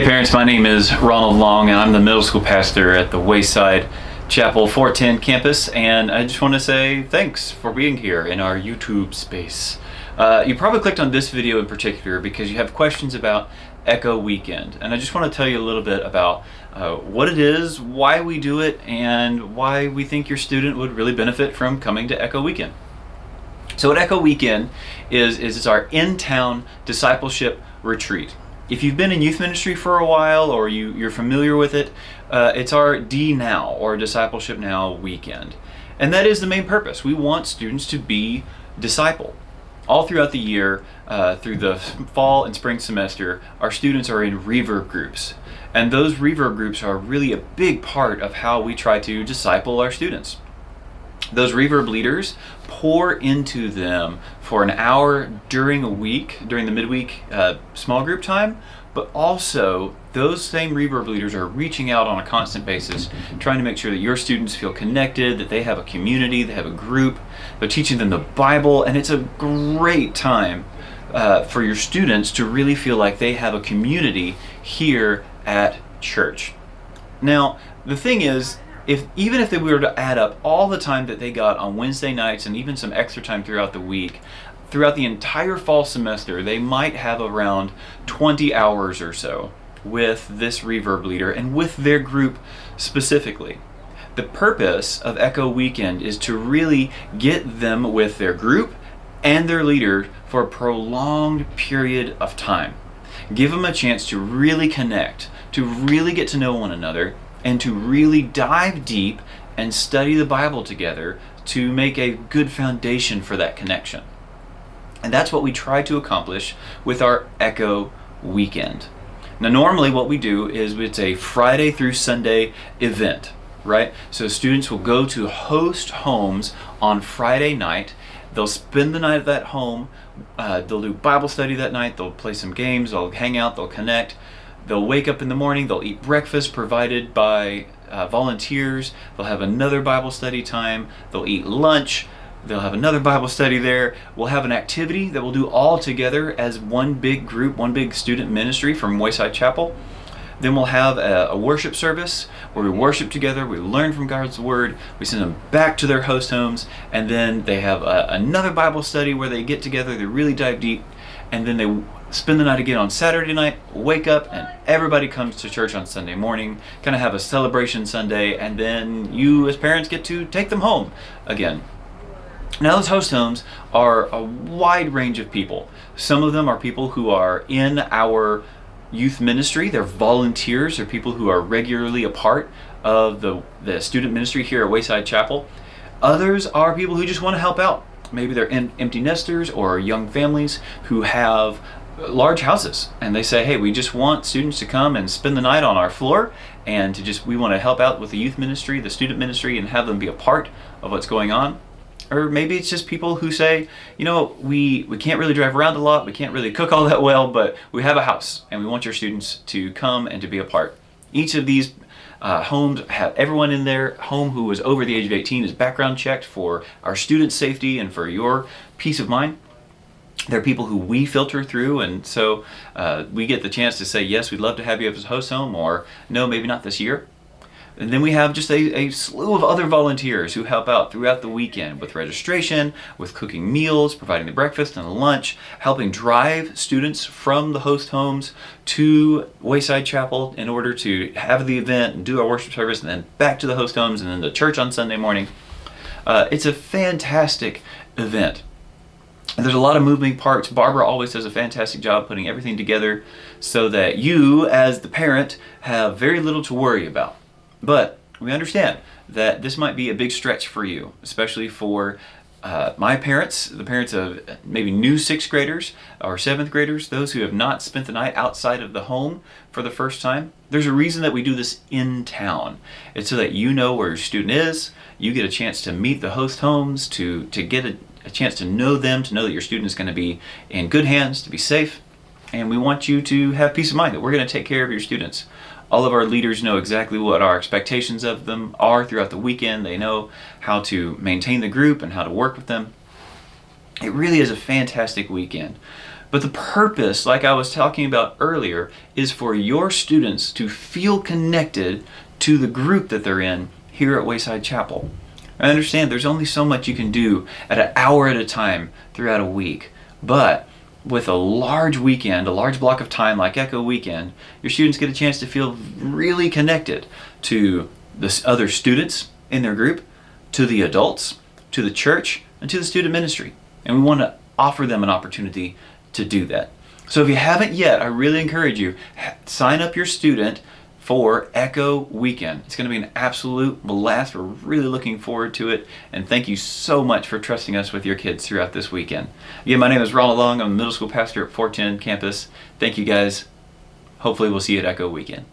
Hey parents, my name is Ronald Long and I'm the middle school pastor at the Wayside Chapel 410 campus, and I just want to say thanks for being here in our YouTube space. You probably clicked on this video in particular because you have questions about Echo Weekend, and I just want to tell you a little bit about what it is, why we do it, and why we think your student would really benefit from coming to Echo Weekend. So what Echo Weekend is our in-town discipleship retreat. If you've been in youth ministry for a while or you're familiar with it, it's our D Now or Discipleship Now weekend. And that is the main purpose. We want students to be discipled. All throughout the year, through the fall and spring semester, our students are in reverb groups. And those reverb groups are really a big part of how we try to disciple our students. Those reverb leaders pour into them for an hour during a week, during the midweek small group time, but also those same reverb leaders are reaching out on a constant basis, trying to make sure that your students feel connected, that they have a community, they have a group, they're teaching them the Bible, and it's a great time for your students to really feel like they have a community here at church. Now, the thing is, even if we were to add up all the time that they got on Wednesday nights and even some extra time throughout the week, throughout the entire fall semester, they might have around 20 hours or so with this reverb leader and with their group specifically. The purpose of Echo Weekend is to really get them with their group and their leader for a prolonged period of time. Give them a chance to really connect, to really get to know one another, and to really dive deep and study the Bible together to make a good foundation for that connection. And that's what we try to accomplish with our Echo Weekend. Now, normally what we do is it's a Friday through Sunday event, right? So students will go to host homes on Friday night. They'll spend the night at that home. They'll do Bible study that night. They'll play some games. They'll hang out. They'll connect. They'll wake up in the morning, they'll eat breakfast provided by volunteers, they'll have another Bible study time, they'll eat lunch, they'll have another Bible study there. We'll have an activity that we'll do all together as one big group, one big student ministry from Wayside Chapel. Then we'll have a worship service where we worship together, we learn from God's Word, we send them back to their host homes, and then they have another Bible study where they get together, they really dive deep, and then they spend the night again on Saturday night, wake up, and everybody comes to church on Sunday morning, kind of have a celebration Sunday, and then you as parents get to take them home again. Now, those host homes are a wide range of people. Some of them are people who are in our youth ministry. They're volunteers. They're people who are regularly a part of the student ministry here at Wayside Chapel. Others are people who just want to help out. Maybe they're empty nesters or young families who have large houses, and they say, hey, we just want students to come and spend the night on our floor, and we want to help out with the youth ministry, the student ministry, and have them be a part of what's going on. Or maybe it's just people who say, you know, we can't really drive around a lot, we can't really cook all that well, but we have a house and we want your students to come and to be a part. Each of these homes have everyone in their home who is over the age of 18 is background checked for our students' safety and for your peace of mind. They're people who we filter through, and so we get the chance to say, yes, we'd love to have you as a host home, or no, maybe not this year. And then we have just a slew of other volunteers who help out throughout the weekend with registration, with cooking meals, providing the breakfast and the lunch, helping drive students from the host homes to Wayside Chapel in order to have the event and do our worship service, and then back to the host homes and then the church on Sunday morning. It's a fantastic event. And there's a lot of moving parts. Barbara always does a fantastic job putting everything together so that you, as the parent, have very little to worry about. But we understand that this might be a big stretch for you, especially for my parents, the parents of maybe new 6th graders or 7th graders, those who have not spent the night outside of the home for the first time. There's a reason that we do this in town. It's so that you know where your student is, you get a chance to meet the host homes, to get a chance to know them, to know that your student is going to be in good hands, to be safe, and we want you to have peace of mind that we're going to take care of your students. All of our leaders know exactly what our expectations of them are throughout the weekend. They know how to maintain the group and how to work with them. It really is a fantastic weekend. But the purpose, like I was talking about earlier, is for your students to feel connected to the group that they're in here at Wayside Chapel. I understand there's only so much you can do at an hour at a time throughout a week, but with a large weekend, a large block of time like Echo Weekend, your students get a chance to feel really connected to the other students in their group, to the adults, to the church, and to the student ministry. And we want to offer them an opportunity to do that. So if you haven't yet, I really encourage you, sign up your student for Echo Weekend. It's going to be an absolute blast. We're really looking forward to it. And thank you so much for trusting us with your kids throughout this weekend. Again, my name is Ronald Long. I'm a middle school pastor at 410 campus. Thank you guys. Hopefully we'll see you at Echo Weekend.